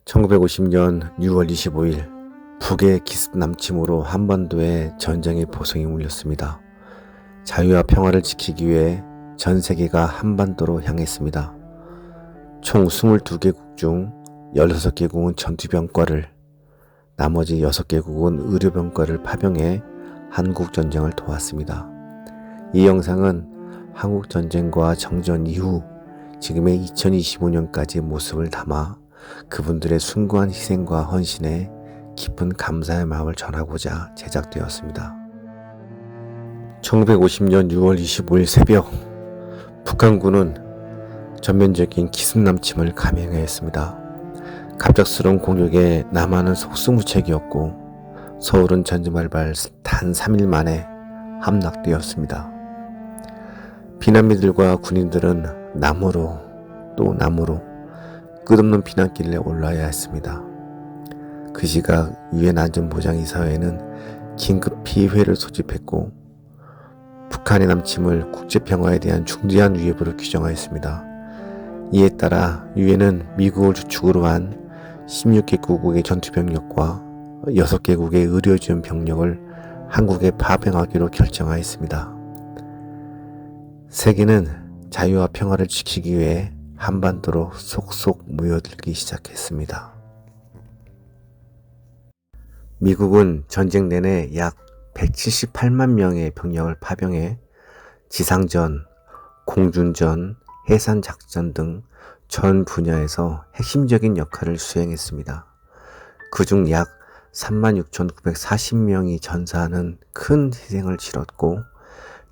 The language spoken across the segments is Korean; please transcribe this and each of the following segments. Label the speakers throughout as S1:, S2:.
S1: 1950년 6월 25일 북의 기습 남침으로 한반도에 전쟁의 보성이 울렸습니다. 자유와 평화를 지키기 위해 전 세계가 한반도로 향했습니다. 총 22개국 중 16개국은 전투병과를, 나머지 6개국은 의료병과를 파병해 한국전쟁을 도왔습니다. 이 영상은 한국전쟁과 정전 이후 지금의 2025년까지의 모습을 담아 그분들의 숭고한 희생과 헌신에 깊은 감사의 마음을 전하고자 제작되었습니다. 1950년 6월 25일 새벽, 북한군은 전면적인 기습남침을 감행하였습니다. 갑작스러운 공격에 남한은 속수무책이었고 서울은 전지발발 단 3일 만에 함락되었습니다. 비난민들과 군인들은 나무로 또 나무로 끝없는 비난길에 올라야 했습니다. 그 시각 유엔 안전보장이사회는 긴급히 회를 소집했고 북한의 남침을 국제평화에 대한 중대한 위협으로 규정하였습니다. 이에 따라 유엔은 미국을 주축으로 한 16개국의 전투병력과 6개국의 의료지원 병력을 한국에 파병하기로 결정하였습니다. 세계는 자유와 평화를 지키기 위해 한반도로 속속 모여들기 시작했습니다. 미국은 전쟁 내내 약 178만 명의 병력을 파병해 지상전, 공중전, 해상작전 등 전 분야에서 핵심적인 역할을 수행했습니다. 그중 약 36,940명이 전사하는 큰 희생을 치렀고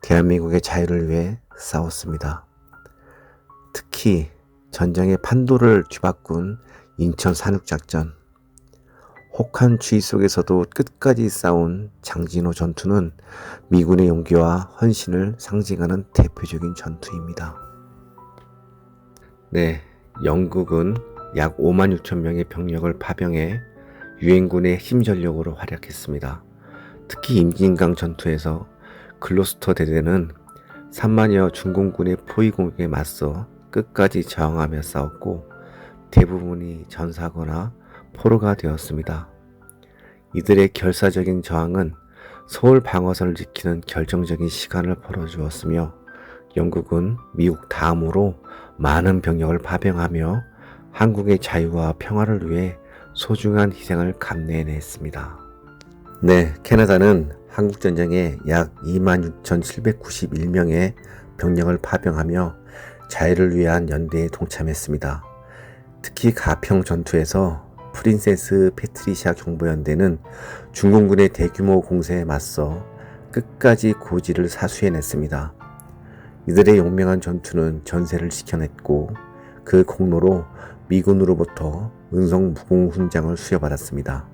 S1: 대한민국의 자유를 위해 싸웠습니다. 특히 전쟁의 판도를 뒤바꾼 인천 산육작전, 혹한 추위 속에서도 끝까지 싸운 장진호 전투는 미군의 용기와 헌신을 상징하는 대표적인 전투입니다. 영국은 약 5만 6천 명의 병력을 파병해 유엔군의 핵심 전력으로 활약했습니다. 특히 임진강 전투에서 글로스터 대대는 3만여 중공군의 포위 공격에 맞서 끝까지 저항하며 싸웠고 대부분이 전사하거나 포로가 되었습니다. 이들의 결사적인 저항은 서울 방어선을 지키는 결정적인 시간을 벌어주었으며 영국은 미국 다음으로 많은 병력을 파병하며 한국의 자유와 평화를 위해 소중한 희생을 감내해냈습니다. 캐나다는 한국전쟁에 약 26,791명의 병력을 파병하며 자유를 위한 연대에 동참했습니다. 특히 가평 전투에서 프린세스 페트리샤 경보연대는 중공군의 대규모 공세에 맞서 끝까지 고지를 사수해냈습니다. 이들의 용맹한 전투는 전세를 지켜냈고 그 공로로 미군으로부터 은성 무공 훈장을 수여받았습니다.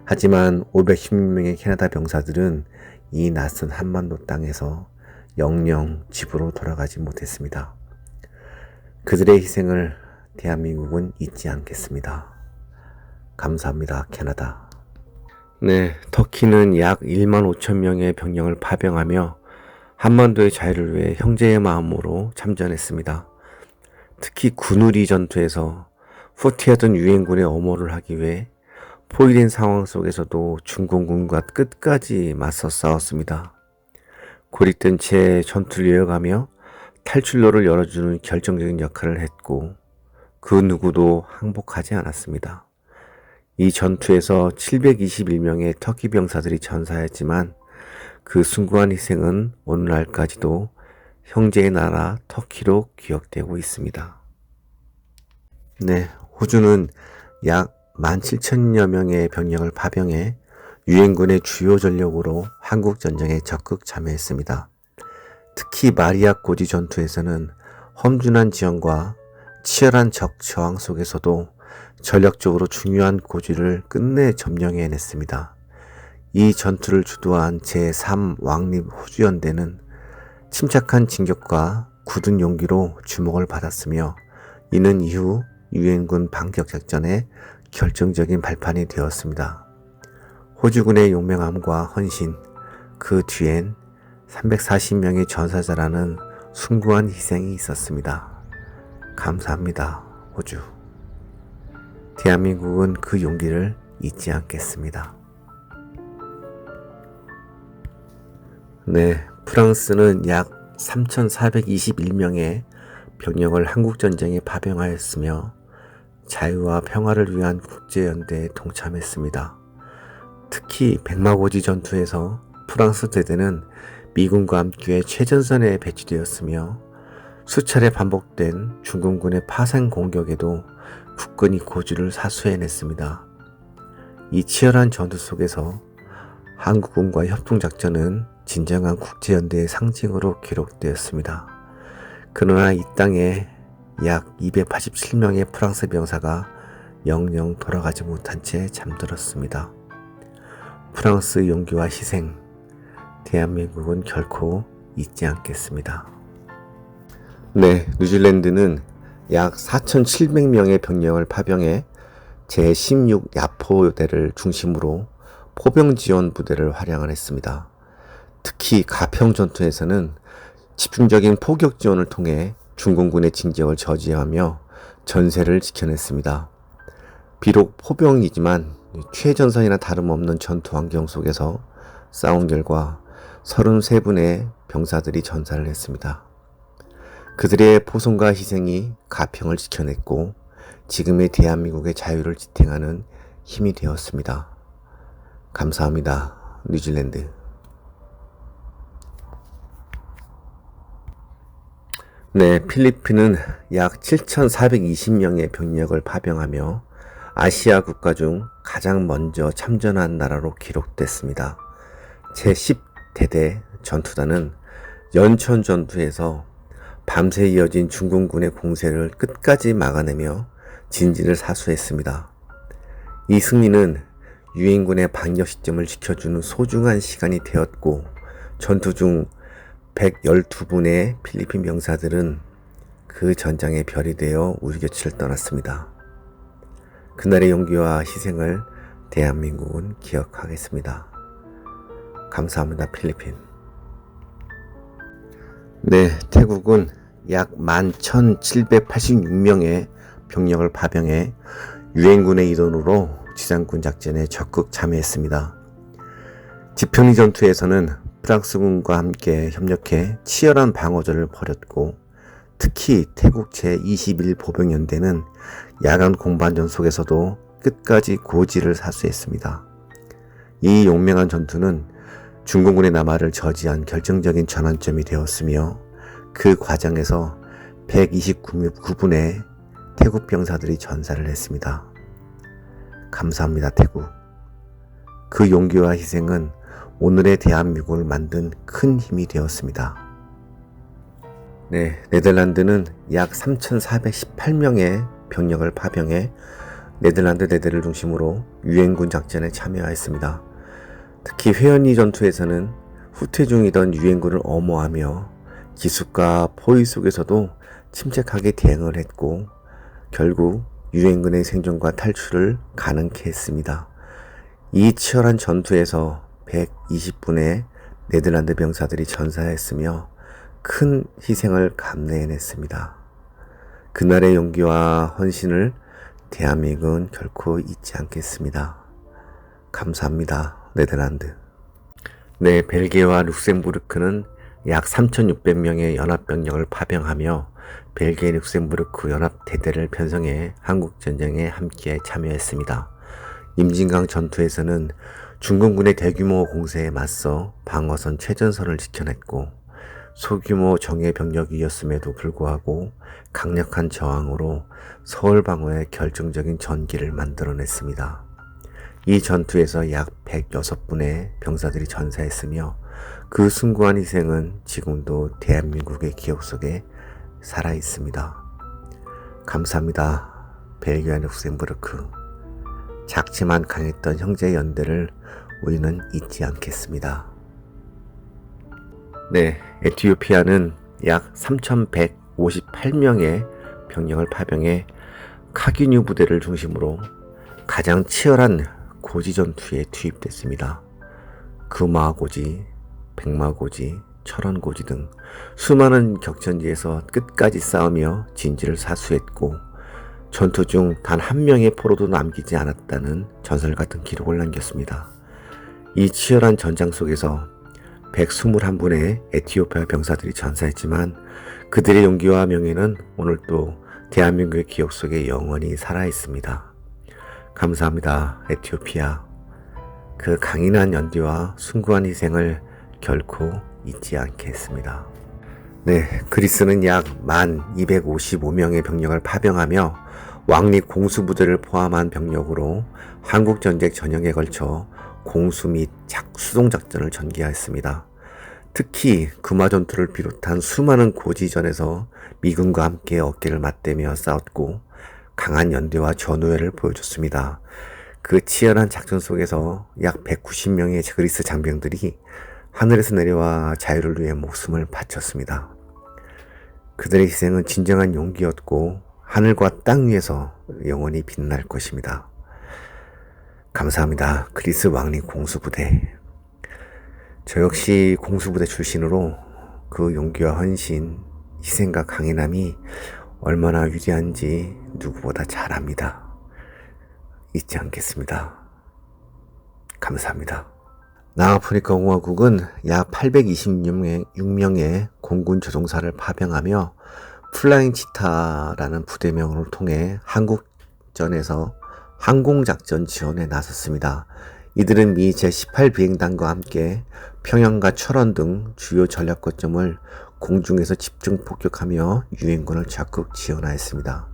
S1: 하지만 516명의 캐나다 병사들은 이 낯선 한반도 땅에서 영영 집으로 돌아가지 못했습니다. 그들의 희생을 대한민국은 잊지 않겠습니다. 감사합니다, 캐나다. 터키는 약 1만 5천 명의 병력을 파병하며 한반도의 자유를 위해 형제의 마음으로 참전했습니다. 특히 구누리 전투에서 후퇴하던 유엔군의 엄호를 하기 위해 포위된 상황 속에서도 중공군과 끝까지 맞서 싸웠습니다. 고립된 채 전투를 이어가며 탈출로를 열어주는 결정적인 역할을 했고 그 누구도 항복하지 않았습니다. 이 전투에서 721명의 터키 병사들이 전사했지만 그 숭고한 희생은 오늘날까지도 형제의 나라 터키로 기억되고 있습니다. 호주는 약 17,000여 명의 병력을 파병해 유엔군의 주요 전력으로 한국전쟁에 적극 참여했습니다. 특히 마리아 고지 전투에서는 험준한 지형과 치열한 적 저항 속에서도 전략적으로 중요한 고지를 끝내 점령해냈습니다. 이 전투를 주도한 제3왕립 호주연대는 침착한 진격과 굳은 용기로 주목을 받았으며 이는 이후 유엔군 반격작전의 결정적인 발판이 되었습니다. 호주군의 용맹함과 헌신, 그 뒤엔 340명의 전사자라는 숭고한 희생이 있었습니다. 감사합니다, 호주. 대한민국은 그 용기를 잊지 않겠습니다. 네, 프랑스는 약 3,421명의 병력을 한국전쟁에 파병하였으며 자유와 평화를 위한 국제연대에 동참했습니다. 특히 백마고지 전투에서 프랑스 대대는 미군과 함께 최전선에 배치되었으며 수차례 반복된 중공군의 파생 공격에도 국군이 고지를 사수해냈습니다. 이 치열한 전투 속에서 한국군과 협동작전은 진정한 국제연대의 상징으로 기록되었습니다. 그러나 이 땅에 약 287명의 프랑스 병사가 영영 돌아가지 못한 채 잠들었습니다. 프랑스 용기와 희생, 대한민국은 결코 잊지 않겠습니다. 네, 뉴질랜드는 약 4,700명의 병력을 파병해 제16 야포대를 중심으로 포병 지원 부대를 활용했습니다. 특히 가평 전투에서는 집중적인 포격 지원을 통해 중공군의 진격을 저지하며 전세를 지켜냈습니다. 비록 포병이지만 최전선이나 다름없는 전투 환경 속에서 싸운 결과 33분의 병사들이 전사를 했습니다. 그들의 포송과 희생이 가평을 지켜냈고 지금의 대한민국의 자유를 지탱하는 힘이 되었습니다. 감사합니다. 뉴질랜드. 네, 필리핀은 약 7,420명의 병력을 파병하며 아시아 국가 중 가장 먼저 참전한 나라로 기록됐습니다. 제10대대 전투단은 연천 전투에서 밤새 이어진 중공군의 공세를 끝까지 막아내며 진지를 사수했습니다. 이 승리는 유엔군의 반격 시점을 지켜주는 소중한 시간이 되었고 전투 중 112분의 필리핀 병사들은 그 전장의 별이 되어 우리 곁을 떠났습니다. 그날의 용기와 희생을 대한민국은 기억하겠습니다. 감사합니다, 필리핀. 네, 태국은 약 11,786명의 병력을 파병해 유엔군의 이동으로 지상군 작전에 적극 참여했습니다. 지평리 전투에서는 프랑스군과 함께 협력해 치열한 방어전을 벌였고 특히 태국 제21 보병연대는 야간 공반전 속에서도 끝까지 고지를 사수했습니다. 이 용맹한 전투는 중공군의 남하를 저지한 결정적인 전환점이 되었으며 그 과정에서 129분의 태국 병사들이 전사를 했습니다. 감사합니다, 태국. 그 용기와 희생은 오늘의 대한민국을 만든 큰 힘이 되었습니다. 네, 네덜란드는 약 3,418명의 병력을 파병해 네덜란드 대대를 중심으로 유엔군 작전에 참여하였습니다. 특히 회원리 전투에서는 후퇴 중이던 유엔군을 엄호하며 기습과 포위 속에서도 침착하게 대응을 했고 결국 유엔군의 생존과 탈출을 가능케 했습니다. 이 치열한 전투에서 120분의 네덜란드 병사들이 전사했으며 큰 희생을 감내해냈습니다. 그날의 용기와 헌신을 대한민국은 결코 잊지 않겠습니다. 감사합니다, 네덜란드. 네, 벨기에와 룩셈부르크는 약 3,600명의 연합병력을 파병하며 벨기에 룩셈부르크 연합대대를 편성해 한국전쟁에 함께 참여했습니다. 임진강 전투에서는 중공군의 대규모 공세에 맞서 방어선 최전선을 지켜냈고 소규모 정예 병력이었음에도 불구하고 강력한 저항으로 서울 방어에 결정적인 전기를 만들어냈습니다. 이 전투에서 약 106분의 병사들이 전사했으며 그 숭고한 희생은 지금도 대한민국의 기억 속에 살아있습니다. 감사합니다, 벨기에 룩셈부르크. 작지만 강했던 형제 연대를 우리는 잊지 않겠습니다. 네, 에티오피아는 약 3,158명의 병력을 파병해 카기뉴 부대를 중심으로 가장 치열한 고지 전투에 투입됐습니다. 금화고지, 백마고지, 철원고지 등 수많은 격전지에서 끝까지 싸우며 진지를 사수했고 전투 중 단 한 명의 포로도 남기지 않았다는 전설 같은 기록을 남겼습니다. 이 치열한 전장 속에서 121분의 에티오피아 병사들이 전사했지만 그들의 용기와 명예는 오늘도 대한민국의 기억 속에 영원히 살아있습니다. 감사합니다, 에티오피아. 그 강인한 연대와 숭고한 희생을 결코 잊지 않겠습니다. 네, 그리스는 약 1255명의 병력을 파병하며 왕립 공수부대를 포함한 병력으로 한국전쟁 전역에 걸쳐 공수 및 수송작전을 전개하였습니다. 특히 금화전투를 비롯한 수많은 고지전에서 미군과 함께 어깨를 맞대며 싸웠고 강한 연대와 전우회를 보여줬습니다. 그 치열한 작전 속에서 약 190명의 그리스 장병들이 하늘에서 내려와 자유를 위해 목숨을 바쳤습니다. 그들의 희생은 진정한 용기였고 하늘과 땅 위에서 영원히 빛날 것입니다. 감사합니다. 그리스 왕립 공수부대. 저 역시 공수부대 출신으로 그 용기와 헌신, 희생과 강인함이 얼마나 위대한지 누구보다 잘 압니다. 잊지 않겠습니다. 감사합니다. 남아프리카 공화국은 약 826명의 공군 조종사를 파병하며 플라잉 치타라는 부대명을 통해 한국전에서 항공작전 지원에 나섰습니다. 이들은 미 제18비행단과 함께 평양과 철원 등 주요 전략 거점을 공중에서 집중 폭격하며 유엔군을 적극 지원하였습니다.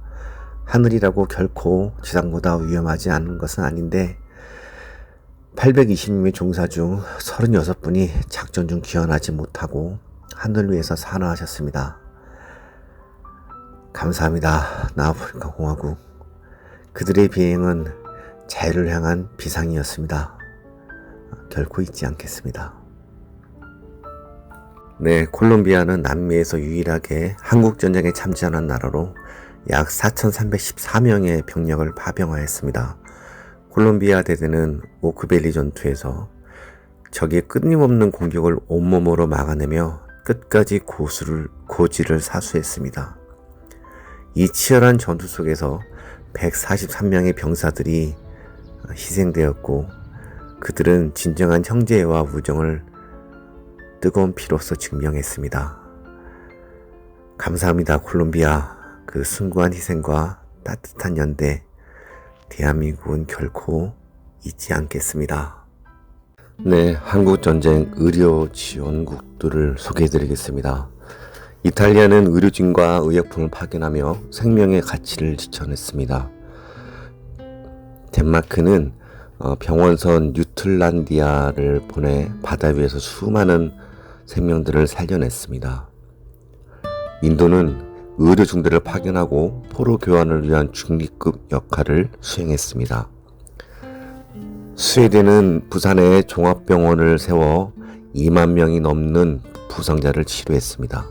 S1: 하늘이라고 결코 지상보다 위험하지 않은 것은 아닌데 820명의 종사 중 36분이 작전 중 귀환하지 못하고 하늘 위에서 산화하셨습니다. 감사합니다. 남아프리카 공화국. 그들의 비행은 자유를 향한 비상이었습니다. 결코 잊지 않겠습니다. 네, 콜롬비아는 남미에서 유일하게 한국전쟁에 참전한 나라로 약 4,314명의 병력을 파병하였습니다. 콜롬비아 대대는 오크밸리 전투에서 적의 끊임없는 공격을 온몸으로 막아내며 끝까지 고지를 사수했습니다. 이 치열한 전투 속에서 143명의 병사들이 희생되었고 그들은 진정한 형제와 우정을 뜨거운 피로써 증명했습니다. 감사합니다, 콜롬비아. 그 숭고한 희생과 따뜻한 연대, 대한민국은 결코 잊지 않겠습니다. 네, 한국전쟁 의료 지원국들을 소개해드리겠습니다. 이탈리아는 의료진과 의약품을 파견하며 생명의 가치를 지켜냈습니다. 덴마크는 병원선 뉴틀란디아를 보내 바다 위에서 수많은 생명들을 살려냈습니다. 인도는 의료중대를 파견하고 포로 교환을 위한 중립국 역할을 수행했습니다. 스웨덴은 부산에 종합병원을 세워 2만 명이 넘는 부상자를 치료했습니다.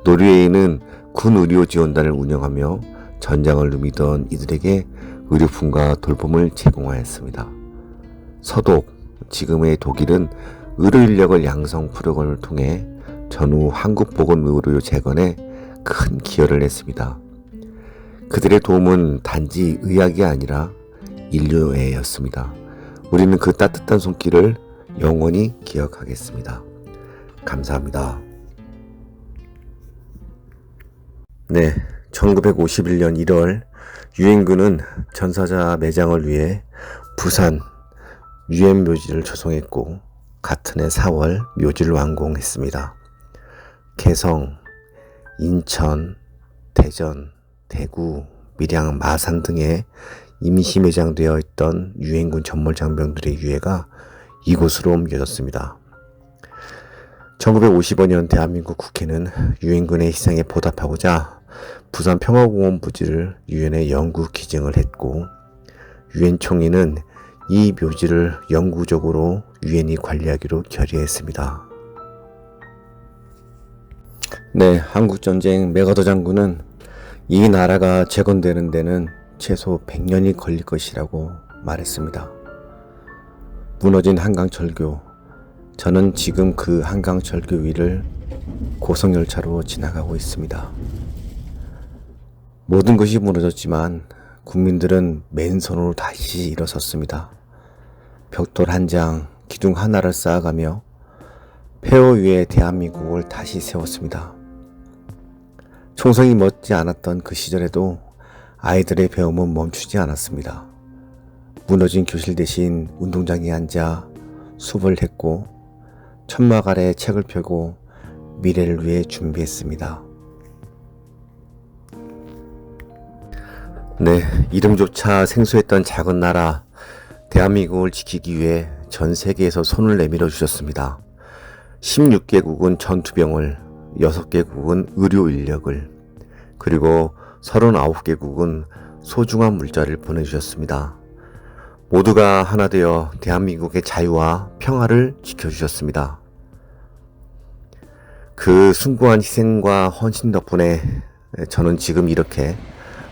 S1: 노르웨이는 군 의료 지원단을 운영하며 전장을 누비던 이들에게 의료품과 돌봄을 제공하였습니다. 서독, 지금의 독일은 의료 인력을 양성 프로그램을 통해 전후 한국보건의료 재건에 큰 기여를 했습니다. 그들의 도움은 단지 의학이 아니라 인류애였습니다. 우리는 그 따뜻한 손길을 영원히 기억하겠습니다. 감사합니다. 네, 1951년 1월 유엔군은 전사자 매장을 위해 부산 유엔 묘지를 조성했고 같은 해 4월 묘지를 완공했습니다. 개성, 인천, 대전, 대구, 밀양, 마산 등에 임시 매장되어 있던 유엔군 전몰장병들의 유해가 이곳으로 옮겨졌습니다. 1955년 대한민국 국회는 유엔군의 희생에 보답하고자 부산 평화공원 부지를 유엔에 영구 기증을 했고 유엔 총리는 이 묘지를 영구적으로 유엔이 관리하기로 결의했습니다. 네, 한국전쟁 메가더 장군은 이 나라가 재건되는 데는 최소 100년이 걸릴 것이라고 말했습니다. 무너진 한강철교, 저는 지금 그 한강철교 위를 고속열차로 지나가고 있습니다. 모든 것이 무너졌지만 국민들은 맨손으로 다시 일어섰습니다. 벽돌 한 장, 기둥 하나를 쌓아가며 폐허 위에 대한민국을 다시 세웠습니다. 총성이 멋지 않았던 그 시절에도 아이들의 배움은 멈추지 않았습니다. 무너진 교실 대신 운동장에 앉아 수업을 했고 천막 아래 책을 펴고 미래를 위해 준비했습니다. 네, 이름조차 생소했던 작은 나라 대한민국을 지키기 위해 전 세계에서 손을 내밀어 주셨습니다. 16개국은 전투병을, 6개국은 의료 인력을, 그리고 39개국은 소중한 물자를 보내주셨습니다. 모두가 하나 되어 대한민국의 자유와 평화를 지켜주셨습니다. 그 숭고한 희생과 헌신 덕분에 저는 지금 이렇게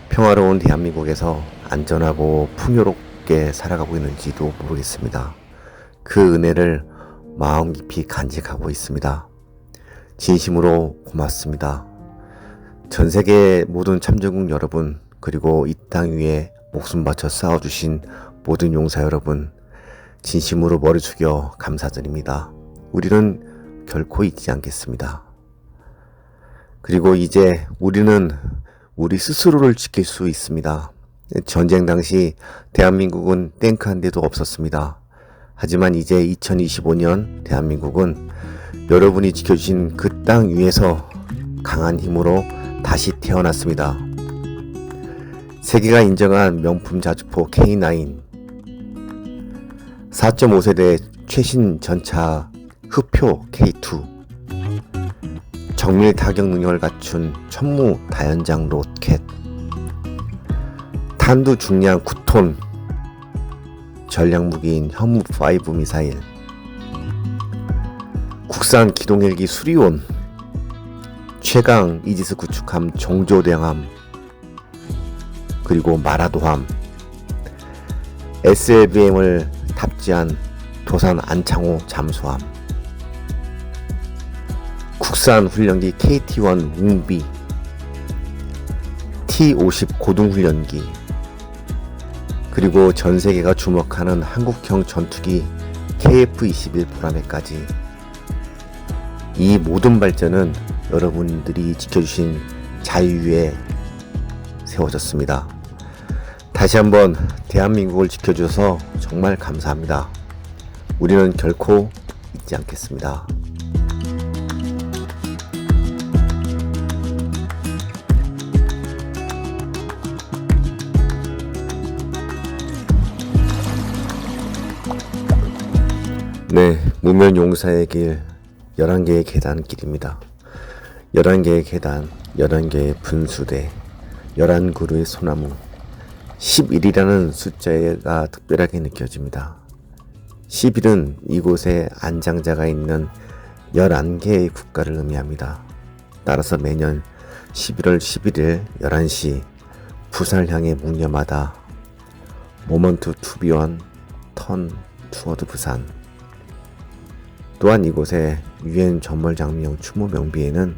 S1: 평화로운 대한민국에서 안전하고 풍요롭게 살아가고 있는지도 모르겠습니다. 그 은혜를 마음 깊이 간직하고 있습니다. 진심으로 고맙습니다. 전 세계 모든 참전국 여러분, 그리고 이 땅 위에 목숨 바쳐 싸워주신 모든 용사 여러분, 진심으로 머리 숙여 감사드립니다. 우리는 결코 잊지 않겠습니다. 그리고 이제 우리는 우리 스스로를 지킬 수 있습니다. 전쟁 당시 대한민국은 탱크 한 대도 없었습니다. 하지만 이제 2025년 대한민국은 여러분이 지켜주신 그 땅 위에서 강한 힘으로 다시 태어났습니다. 세계가 인정한 명품 자주포 K9, 4.5세대 최신 전차 흑표 K2, 정밀 타격 능력을 갖춘 천무 다연장 로켓, 탄두 중량 9톤 전략무기인 현무5 미사일, 국산 기동헬기 수리온, 최강 이지스 구축함 정조대함, 그리고 마라도함, SLBM을 탑재한 도산 안창호 잠수함, 국산 훈련기 KT-1 웅비, T-50 고등훈련기, 그리고 전세계가 주목하는 한국형 전투기 KF-21 보라매까지, 이 모든 발전은 여러분들이 지켜주신 자유 위에 세워졌습니다. 다시 한번 대한민국을 지켜줘서 정말 감사합니다. 우리는 결코 잊지 않겠습니다. 네, 무면 용사의 길, 11개의 계단길입니다. 11개의 계단, 11개의 분수대, 11그루의 소나무, 11이라는 숫자가 특별하게 느껴집니다. 11은 이곳에 안장자가 있는 11개의 국가를 의미합니다. 따라서 매년 11월 11일 11시 부산을 향해 묵념하다 모먼트 투비원 턴 투어드 부산. 또한 이곳에 유엔 전몰장명 추모 명비에는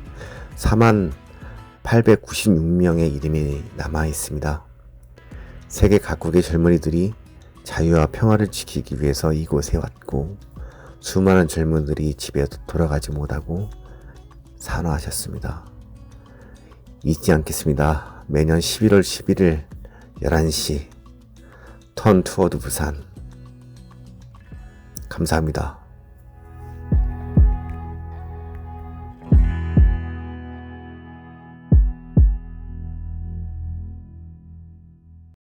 S1: 4896명의 이름이 남아 있습니다. 세계 각국의 젊은이들이 자유와 평화를 지키기 위해서 이곳에 왔고, 수많은 젊은이들이 집에 돌아가지 못하고 산화하셨습니다. 잊지 않겠습니다. 매년 11월 11일 11시 턴 투어드 부산. 감사합니다.